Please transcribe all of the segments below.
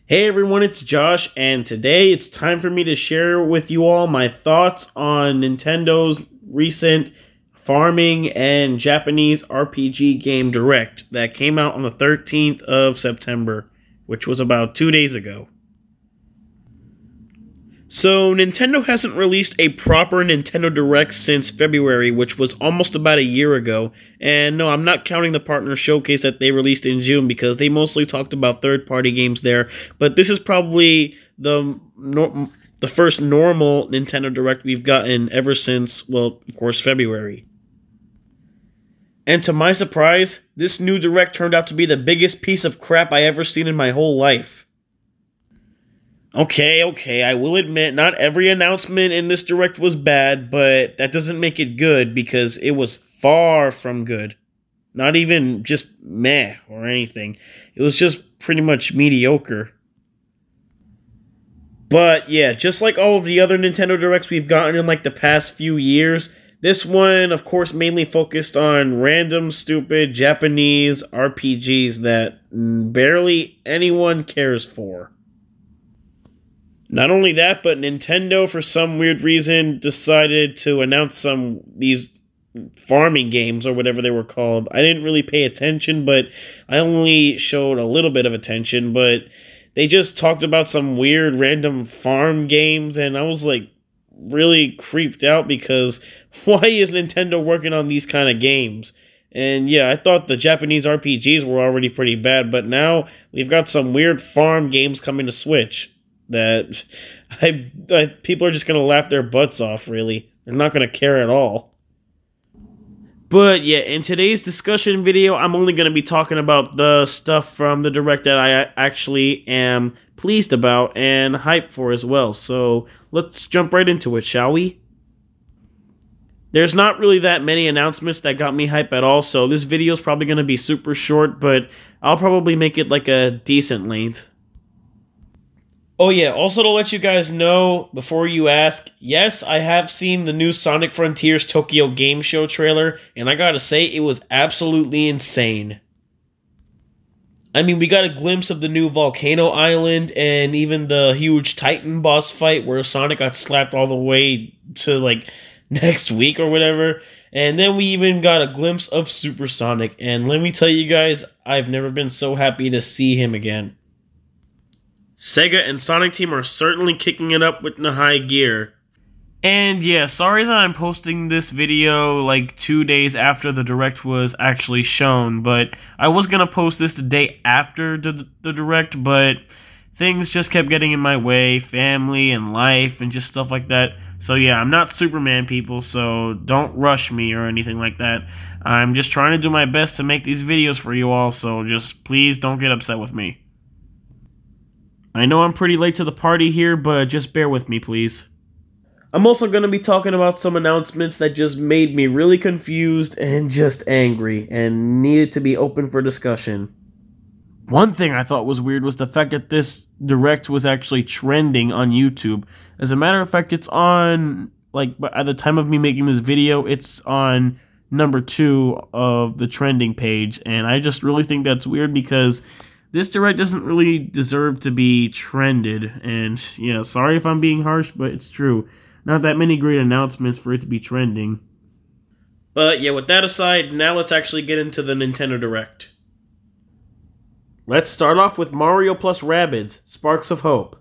Hey everyone, it's Josh, and today it's time for me to share with you all my thoughts on Nintendo's recent farming and Japanese RPG game Direct that came out on the 13th of September, which was about 2 days ago. So, Nintendo hasn't released a proper Nintendo Direct since February, which was almost about a year ago. And no, I'm not counting the partner showcase that they released in June because they mostly talked about third-party games there. But this is probably the first normal Nintendo Direct we've gotten ever since, well, of course, February. And to my surprise, this new Direct turned out to be the biggest piece of crap I ever seen in my whole life. Okay, I will admit, not every announcement in this Direct was bad, but that doesn't make it good because it was far from good. Not even just meh or anything. It was just pretty much mediocre. But yeah, just like all of the other Nintendo Directs we've gotten in like the past few years, this one, of course, mainly focused on random, stupid Japanese RPGs that barely anyone cares for. Not only that, but Nintendo, for some weird reason, decided to announce these farming games, or whatever they were called. I didn't really pay attention, but I only showed a little bit of attention, but they just talked about some weird random farm games, and I was like really creeped out because why is Nintendo working on these kind of games? And yeah, I thought the Japanese RPGs were already pretty bad, but now we've got some weird farm games coming to Switch that people are just going to laugh their butts off, really. They're not going to care at all. But yeah, in today's discussion video, I'm only going to be talking about the stuff from the Direct that I actually am pleased about and hyped for as well. So let's jump right into it, shall we? There's not really that many announcements that got me hyped at all, so this video is probably going to be super short, but I'll probably make it like a decent length. Oh yeah, also to let you guys know, before you ask, yes, I have seen the new Sonic Frontiers Tokyo Game Show trailer, and I gotta say, it was absolutely insane. I mean, we got a glimpse of the new Volcano Island, and even the huge Titan boss fight where Sonic got slapped all the way to, like, next week or whatever. And then we even got a glimpse of Super Sonic, and let me tell you guys, I've never been so happy to see him again. Sega and Sonic Team are certainly kicking it up with the high gear. And yeah, sorry that I'm posting this video like 2 days after the Direct was actually shown, but I was gonna post this the day after the Direct, but things just kept getting in my way, family and life and just stuff like that. So yeah, I'm not Superman, people, so don't rush me or anything like that. I'm just trying to do my best to make these videos for you all, so just please don't get upset with me. I know I'm pretty late to the party here, but just bear with me, please. I'm also going to be talking about some announcements that just made me really confused and just angry, and needed to be open for discussion. One thing I thought was weird was the fact that this Direct was actually trending on YouTube. As a matter of fact, it's on, like, at the time of me making this video, it's on number 2 of the trending page, and I just really think that's weird because this Direct doesn't really deserve to be trended, and yeah, sorry if I'm being harsh, but it's true. Not that many great announcements for it to be trending. But yeah, with that aside, now let's actually get into the Nintendo Direct. Let's start off with Mario plus Rabbids, Sparks of Hope.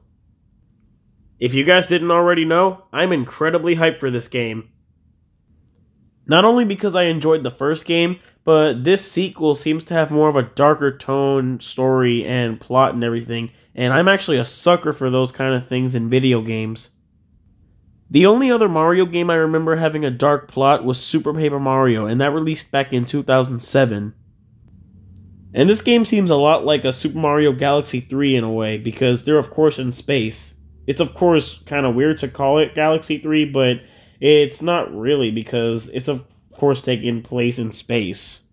If you guys didn't already know, I'm incredibly hyped for this game. Not only because I enjoyed the first game, but this sequel seems to have more of a darker tone, story, and plot and everything, and I'm actually a sucker for those kind of things in video games. The only other Mario game I remember having a dark plot was Super Paper Mario, and that released back in 2007. And this game seems a lot like a Super Mario Galaxy 3 in a way, because they're of course in space. It's of course kind of weird to call it Galaxy 3, but it's not really, because it's of course taking place in space.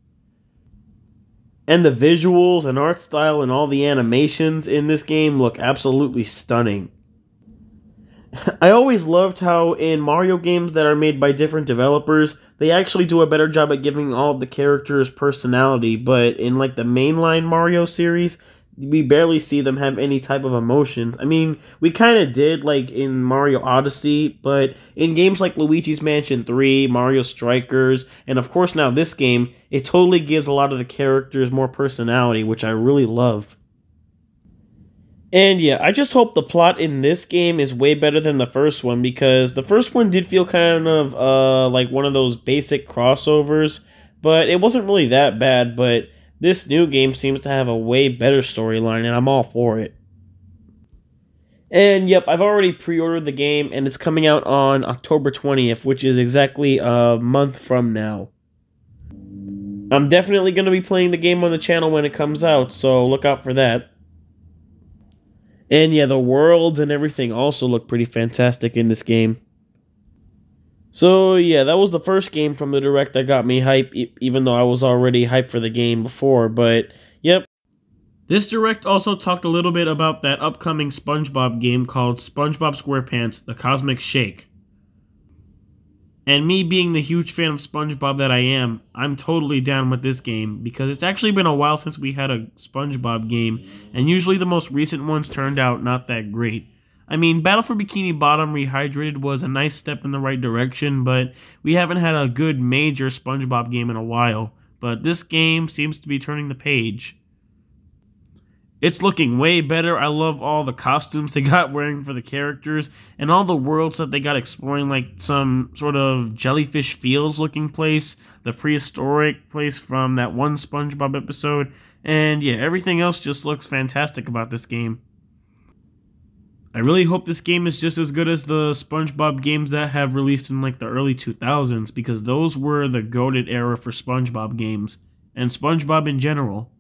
And the visuals and art style and all the animations in this game look absolutely stunning. I always loved how in Mario games that are made by different developers, they actually do a better job at giving all of the characters personality, but in like the mainline Mario series, we barely see them have any type of emotions. I mean, we kind of did, like, in Mario Odyssey, but in games like Luigi's Mansion 3, Mario Strikers, and of course now this game, it totally gives a lot of the characters more personality, which I really love. And yeah, I just hope the plot in this game is way better than the first one, because the first one did feel kind of like one of those basic crossovers, but it wasn't really that bad. But this new game seems to have a way better storyline, and I'm all for it. And yep, I've already pre-ordered the game, and it's coming out on October 20th, which is exactly a month from now. I'm definitely going to be playing the game on the channel when it comes out, so look out for that. And yeah, the worlds and everything also look pretty fantastic in this game. So yeah, that was the first game from the Direct that got me hype, even though I was already hyped for the game before. But yep. This Direct also talked a little bit about that upcoming SpongeBob game called SpongeBob SquarePants: The Cosmic Shake. And me being the huge fan of SpongeBob that I am, I'm totally down with this game, because it's actually been a while since we had a SpongeBob game, and usually the most recent ones turned out not that great. I mean, Battle for Bikini Bottom Rehydrated was a nice step in the right direction, but we haven't had a good major SpongeBob game in a while. But this game seems to be turning the page. It's looking way better. I love all the costumes they got wearing for the characters, and all the worlds that they got exploring, like some sort of jellyfish fields looking place, the prehistoric place from that one SpongeBob episode, and yeah, everything else just looks fantastic about this game. I really hope this game is just as good as the SpongeBob games that have released in like the early 2000s, because those were the goated era for SpongeBob games, and SpongeBob in general.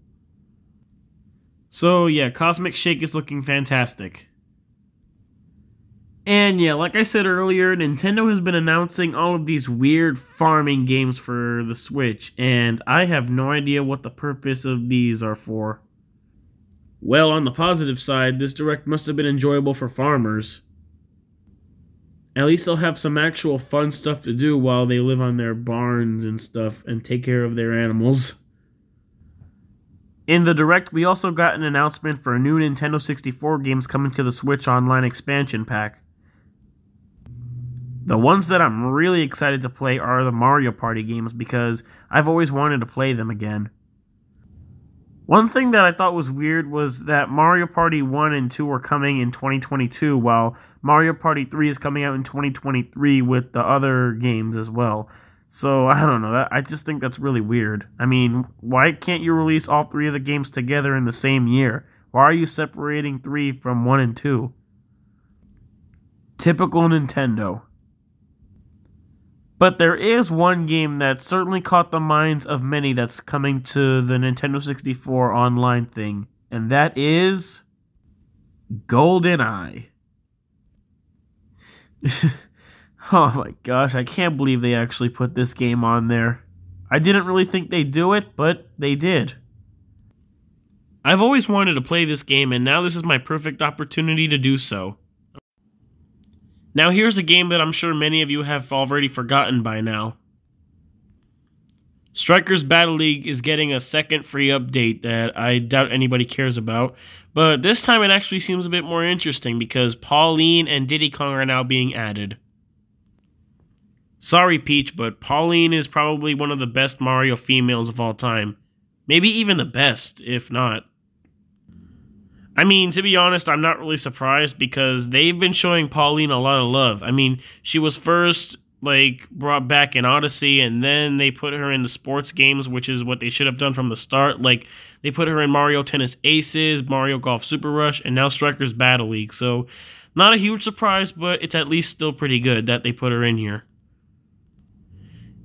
So yeah, Cosmic Shake is looking fantastic. And yeah, like I said earlier, Nintendo has been announcing all of these weird farming games for the Switch, and I have no idea what the purpose of these are for. Well, on the positive side, this Direct must have been enjoyable for farmers. At least they'll have some actual fun stuff to do while they live on their barns and stuff and take care of their animals. In the Direct, we also got an announcement for new Nintendo 64 games coming to the Switch Online expansion pack. The ones that I'm really excited to play are the Mario Party games, because I've always wanted to play them again. One thing that I thought was weird was that Mario Party 1 and 2 are coming in 2022, while Mario Party 3 is coming out in 2023 with the other games as well. So, I don't know, I just think that's really weird. I mean, why can't you release all three of the games together in the same year? Why are you separating 3 from 1 and 2? Typical Nintendo. But there is one game that certainly caught the minds of many that's coming to the Nintendo 64 online thing, and that is GoldenEye. Oh my gosh, I can't believe they actually put this game on there. I didn't really think they'd do it, but they did. I've always wanted to play this game, and now this is my perfect opportunity to do so. Now here's a game that I'm sure many of you have already forgotten by now. Strikers Battle League is getting a second free update that I doubt anybody cares about, but this time it actually seems a bit more interesting because Pauline and Diddy Kong are now being added. Sorry, Peach, but Pauline is probably one of the best Mario females of all time. Maybe even the best, if not. I mean, to be honest, I'm not really surprised because they've been showing Pauline a lot of love. I mean, she was first, brought back in Odyssey, and then they put her in the sports games, which is what they should have done from the start. They put her in Mario Tennis Aces, Mario Golf Super Rush, and now Strikers Battle League. So, not a huge surprise, but it's at least still pretty good that they put her in here.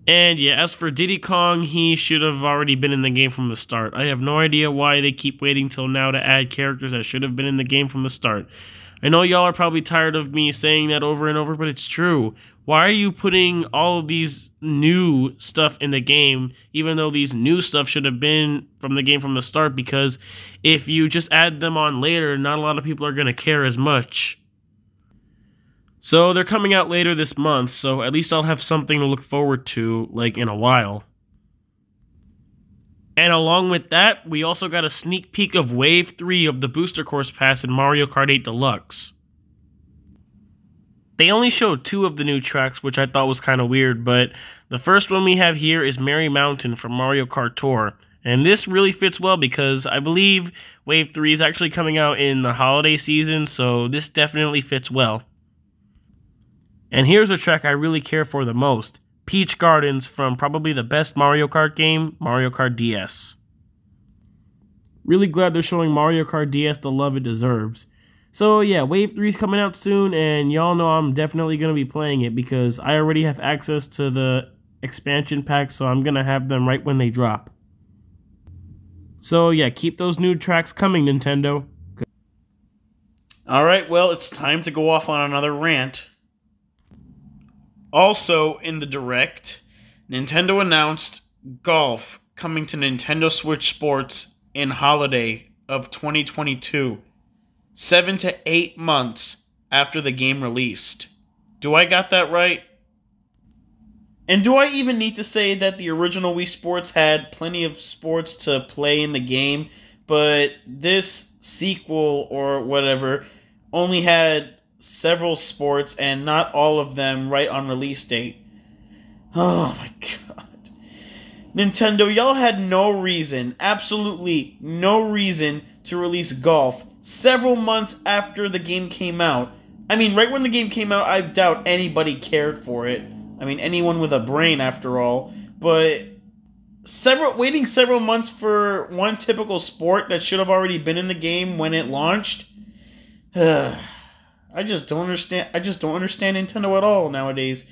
And yeah, as for Diddy Kong, he should have already been in the game from the start. I have no idea why they keep waiting till now to add characters that should have been in the game from the start. I know y'all are probably tired of me saying that over and over, but it's true. Why are you putting all of these new stuff in the game, even though these new stuff should have been from the game from the start? Because if you just add them on later, not a lot of people are going to care as much. So they're coming out later this month, so at least I'll have something to look forward to, in a while. And along with that, we also got a sneak peek of Wave 3 of the Booster Course Pass in Mario Kart 8 Deluxe. They only showed 2 of the new tracks, which I thought was kind of weird, but the first one we have here is Merry Mountain from Mario Kart Tour. And this really fits well because I believe Wave 3 is actually coming out in the holiday season, so this definitely fits well. And here's a track I really care for the most, Peach Gardens from probably the best Mario Kart game, Mario Kart DS. Really glad they're showing Mario Kart DS the love it deserves. So yeah, Wave 3 is coming out soon, and y'all know I'm definitely going to be playing it because I already have access to the expansion packs, so I'm going to have them right when they drop. So yeah, keep those new tracks coming, Nintendo. Alright, well, it's time to go off on another rant. Also, in the Direct, Nintendo announced Golf coming to Nintendo Switch Sports in holiday of 2022. 7 to 8 months after the game released. Do I got that right? And do I even need to say that the original Wii Sports had plenty of sports to play in the game, but this sequel or whatever only had several sports and not all of them right on release date? Oh my god. Nintendo, y'all had no reason, absolutely no reason to release Golf several months after the game came out. I mean, right when the game came out, I doubt anybody cared for it. I mean, anyone with a brain, after all. But waiting several months for one typical sport that should have already been in the game when it launched? I just don't understand Nintendo at all nowadays.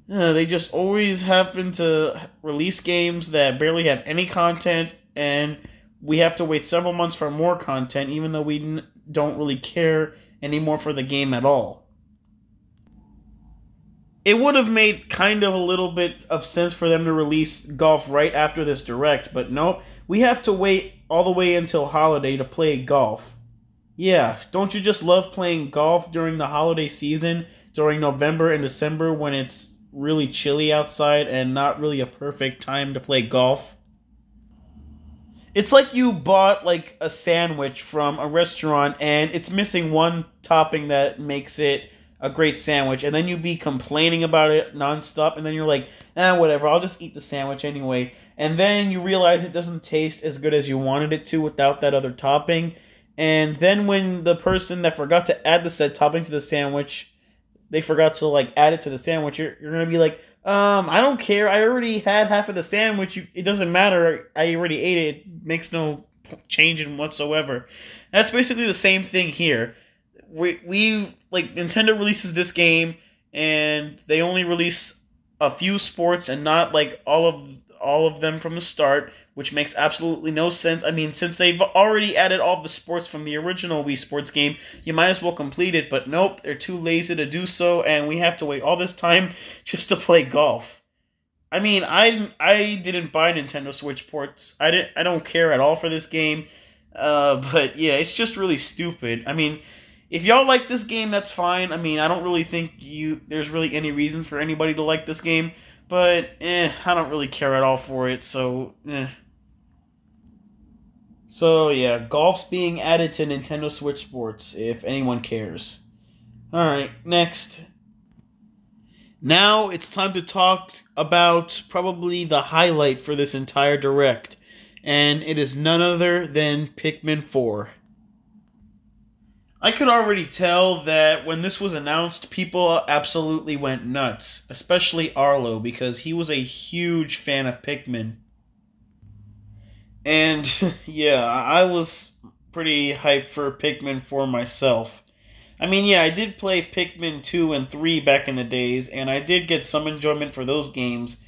They just always happen to release games that barely have any content, and we have to wait several months for more content, even though we don't really care anymore for the game at all. It would have made kind of a little bit of sense for them to release Golf right after this Direct, but nope, we have to wait all the way until holiday to play Golf. Yeah, don't you just love playing golf during the holiday season, during November and December when it's really chilly outside and not really a perfect time to play golf? It's like you bought like a sandwich from a restaurant and it's missing one topping that makes it a great sandwich, and then you be complaining about it nonstop, and then you're like, whatever, I'll just eat the sandwich anyway. And then you realize it doesn't taste as good as you wanted it to without that other topping. And then when the person that forgot to add the said topping to the sandwich, they forgot to like add it to the sandwich, you're gonna be like, I don't care, I already had half of the sandwich, it doesn't matter, I already ate it, it makes no change in whatsoever. That's basically the same thing here. We've like, Nintendo releases this game and they only release a few sports and not like all of them from the start, which makes absolutely no sense. I mean, since they've already added all the sports from the original Wii Sports game, you might as well complete it, but nope, they're too lazy to do so, and we have to wait all this time just to play golf. I mean, I didn't buy Nintendo Switch ports. I don't care at all for this game. But yeah, it's just really stupid. I mean, if y'all like this game, that's fine. I mean, I don't really think there's really any reason for anybody to like this game. But, I don't really care at all for it, so, So, yeah, golf's being added to Nintendo Switch Sports, if anyone cares. Alright, next. Now, it's time to talk about probably the highlight for this entire Direct, and it is none other than Pikmin 4. I could already tell that when this was announced, people absolutely went nuts, especially Arlo, because he was a huge fan of Pikmin. And, yeah, I was pretty hyped for Pikmin 4 myself. I mean, yeah, I did play Pikmin 2 and 3 back in the days, and I did get some enjoyment for those games.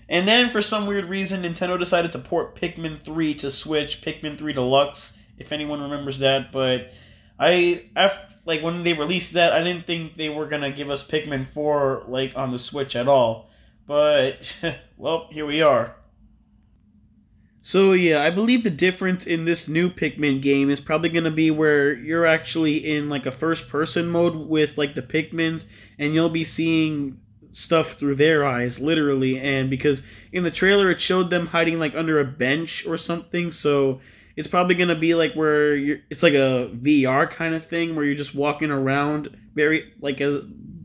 And then, for some weird reason, Nintendo decided to port Pikmin 3 to Switch, Pikmin 3 Deluxe, if anyone remembers that, but when they released that, I didn't think they were gonna give us Pikmin 4, like, on the Switch at all. But, well, here we are. So, yeah, I believe the difference in this new Pikmin game is probably gonna be where you're actually in, like, a first-person mode with, like, the Pikmins, and you'll be seeing stuff through their eyes, literally, and because in the trailer it showed them hiding like under a bench or something, so it's probably gonna be like where it's like a VR kind of thing where you're just walking around very like a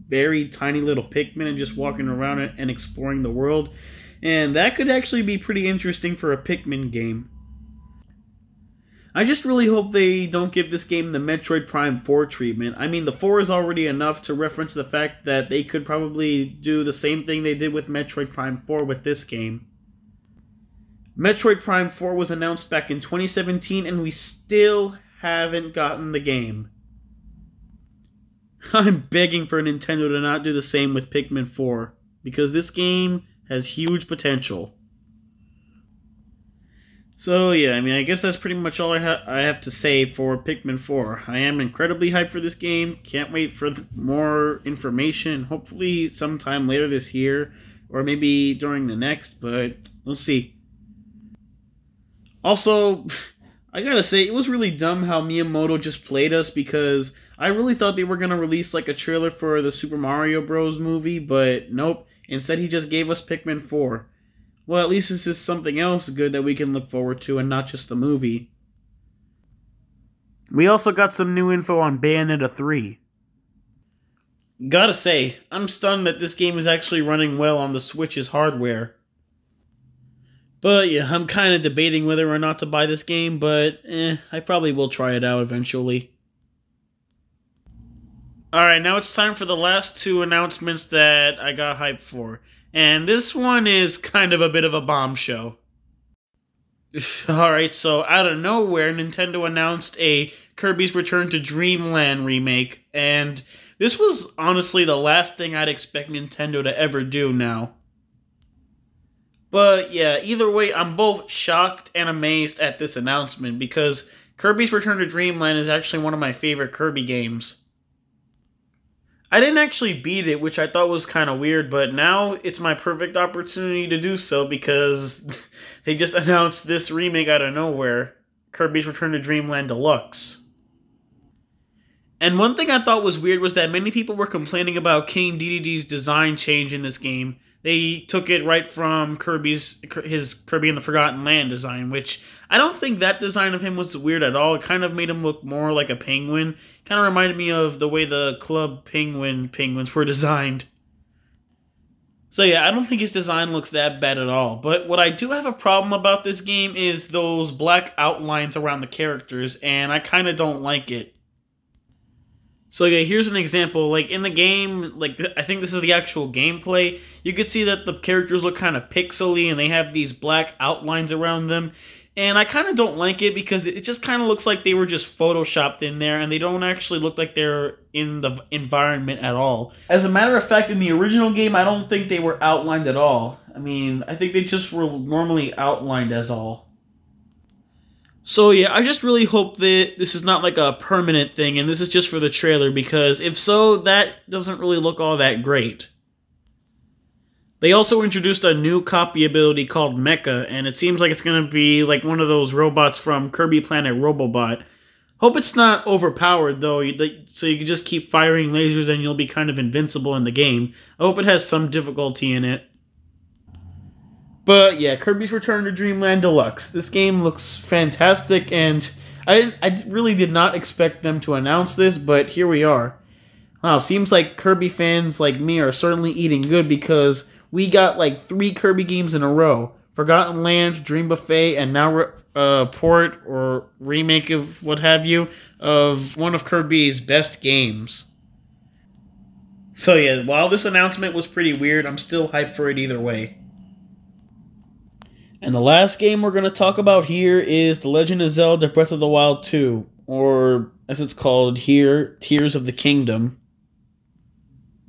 very tiny little Pikmin and just walking around and exploring the world, and that could actually be pretty interesting for a Pikmin game. I just really hope they don't give this game the Metroid Prime 4 treatment. I mean, the 4 is already enough to reference the fact that they could probably do the same thing they did with Metroid Prime 4 with this game. Metroid Prime 4 was announced back in 2017 and we still haven't gotten the game. I'm begging for Nintendo to not do the same with Pikmin 4, because this game has huge potential. So yeah, I mean, I guess that's pretty much all I have to say for Pikmin 4. I am incredibly hyped for this game. Can't wait for more information. Hopefully sometime later this year, or maybe during the next, but we'll see. Also, I gotta say, it was really dumb how Miyamoto just played us, because I really thought they were gonna release like a trailer for the Super Mario Bros. Movie, but nope. Instead, he just gave us Pikmin 4. Well, at least this is something else good that we can look forward to and not just the movie. We also got some new info on Bayonetta 3. Gotta say, I'm stunned that this game is actually running well on the Switch's hardware. But yeah, I'm kind of debating whether or not to buy this game, but I probably will try it out eventually. Alright, now it's time for the last two announcements that I got hyped for. And this one is kind of a bit of a bombshell. Alright, so out of nowhere, Nintendo announced a Kirby's Return to Dreamland remake, and this was honestly the last thing I'd expect Nintendo to ever do now. But yeah, either way, I'm both shocked and amazed at this announcement, because Kirby's Return to Dreamland is actually one of my favorite Kirby games. I didn't actually beat it, which I thought was kind of weird, but now it's my perfect opportunity to do so because they just announced this remake out of nowhere, Kirby's Return to Dreamland Deluxe. And one thing I thought was weird was that many people were complaining about King Dedede's design change in this game. They took it right from his Kirby and the Forgotten Land design, which I don't think that design of him was weird at all. It kind of made him look more like a penguin. Kind of reminded me of the way the Club Penguin penguins were designed. So yeah, I don't think his design looks that bad at all. But what I do have a problem about this game is those black outlines around the characters, and I kind of don't like it. So yeah, here's an example. Like in the game, like I think this is the actual gameplay, you could see that the characters look kind of pixely and they have these black outlines around them. And I kind of don't like it because it just kind of looks like they were just photoshopped in there and they don't actually look like they're in the environment at all. As a matter of fact, in the original game, I don't think they were outlined at all. I mean, I think they just were normally outlined as all. So yeah, I just really hope that this is not like a permanent thing and this is just for the trailer, because if so, that doesn't really look all that great. They also introduced a new copy ability called Mecha, and it seems like it's going to be like one of those robots from Kirby Planet Robobot. Hope it's not overpowered though, so you can just keep firing lasers and you'll be kind of invincible in the game. I hope it has some difficulty in it. But yeah, Kirby's Return to Dreamland Deluxe. This game looks fantastic, and I really did not expect them to announce this, but here we are. Wow, seems like Kirby fans like me are certainly eating good, because we got like 3 Kirby games in a row. Forgotten Land, Dream Buffet, and now port or remake of what have you of one of Kirby's best games. So yeah, while this announcement was pretty weird, I'm still hyped for it either way. And the last game we're going to talk about here is The Legend of Zelda Breath of the Wild 2, or as it's called here, Tears of the Kingdom.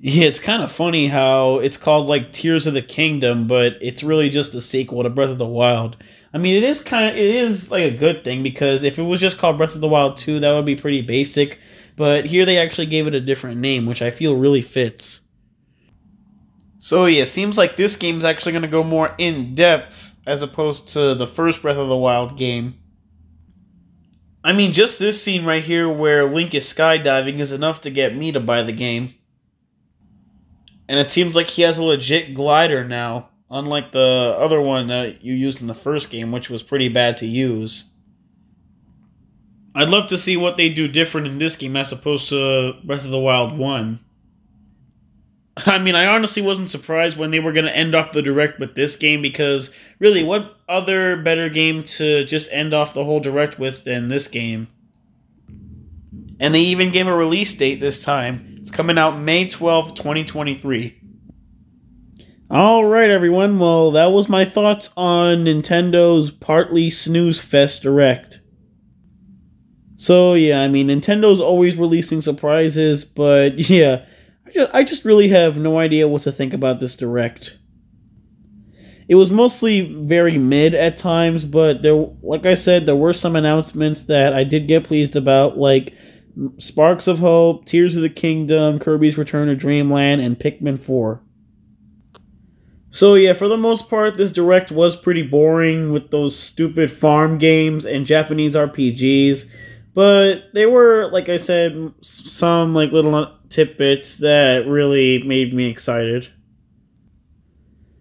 Yeah, it's kind of funny how it's called like Tears of the Kingdom, but it's really just a sequel to Breath of the Wild. I mean, it is like a good thing, because if it was just called Breath of the Wild 2, that would be pretty basic, but here they actually gave it a different name, which I feel really fits. So yeah, seems like this game is actually going to go more in-depth as opposed to the first Breath of the Wild game. I mean, just this scene right here where Link is skydiving is enough to get me to buy the game. And it seems like he has a legit glider now, unlike the other one that you used in the first game, which was pretty bad to use. I'd love to see what they do different in this game as opposed to Breath of the Wild 1. I mean, I honestly wasn't surprised when they were going to end off the Direct with this game, because really, what other better game to just end off the whole Direct with than this game? And they even gave a release date this time. It's coming out May 12th, 2023. Alright everyone, well that was my thoughts on Nintendo's partly snooze fest Direct. So yeah, I mean, Nintendo's always releasing surprises, but yeah, I just really have no idea what to think about this Direct. It was mostly very mid at times, but like I said, there were some announcements that I did get pleased about, like Sparks of Hope, Tears of the Kingdom, Kirby's Return to Dreamland, and Pikmin 4. So yeah, for the most part, this Direct was pretty boring with those stupid farm games and Japanese RPGs. But they were, like I said, some like little tidbits that really made me excited.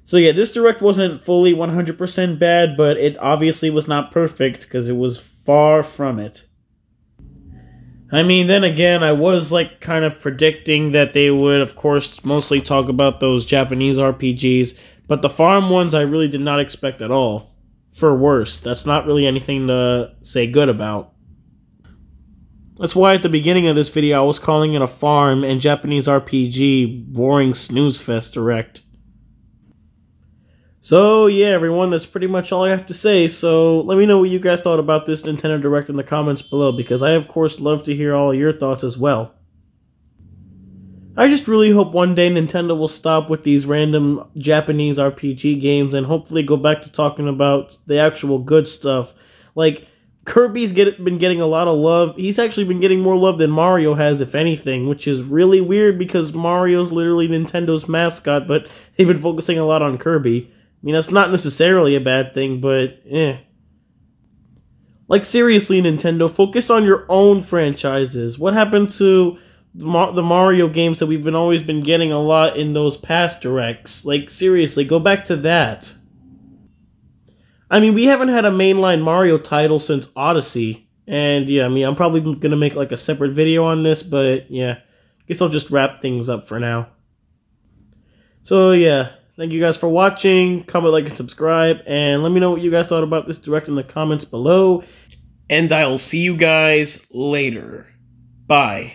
So yeah, this Direct wasn't fully 100% bad, but it obviously was not perfect because it was far from it. I mean, then again, I was like kind of predicting that they would, of course, mostly talk about those Japanese RPGs, but the farm ones I really did not expect at all. For worse, that's not really anything to say good about. That's why at the beginning of this video I was calling it a farm and Japanese RPG boring snooze fest Direct. So yeah everyone, that's pretty much all I have to say, so let me know what you guys thought about this Nintendo Direct in the comments below, because I of course love to hear all of your thoughts as well. I just really hope one day Nintendo will stop with these random Japanese RPG games and hopefully go back to talking about the actual good stuff. Like, Kirby's been getting a lot of love. He's actually been getting more love than Mario has, if anything, which is really weird because Mario's literally Nintendo's mascot, but they've been focusing a lot on Kirby. I mean, that's not necessarily a bad thing, but eh. Like, seriously, Nintendo, focus on your own franchises. What happened to the Mario games that we've always been getting a lot in those past Directs? Like, seriously, go back to that. I mean, we haven't had a mainline Mario title since Odyssey, and yeah, I mean, I'm probably gonna make like a separate video on this, but yeah, I guess I'll just wrap things up for now. So yeah, thank you guys for watching, comment, like, and subscribe, and let me know what you guys thought about this Direct in the comments below, and I'll see you guys later. Bye.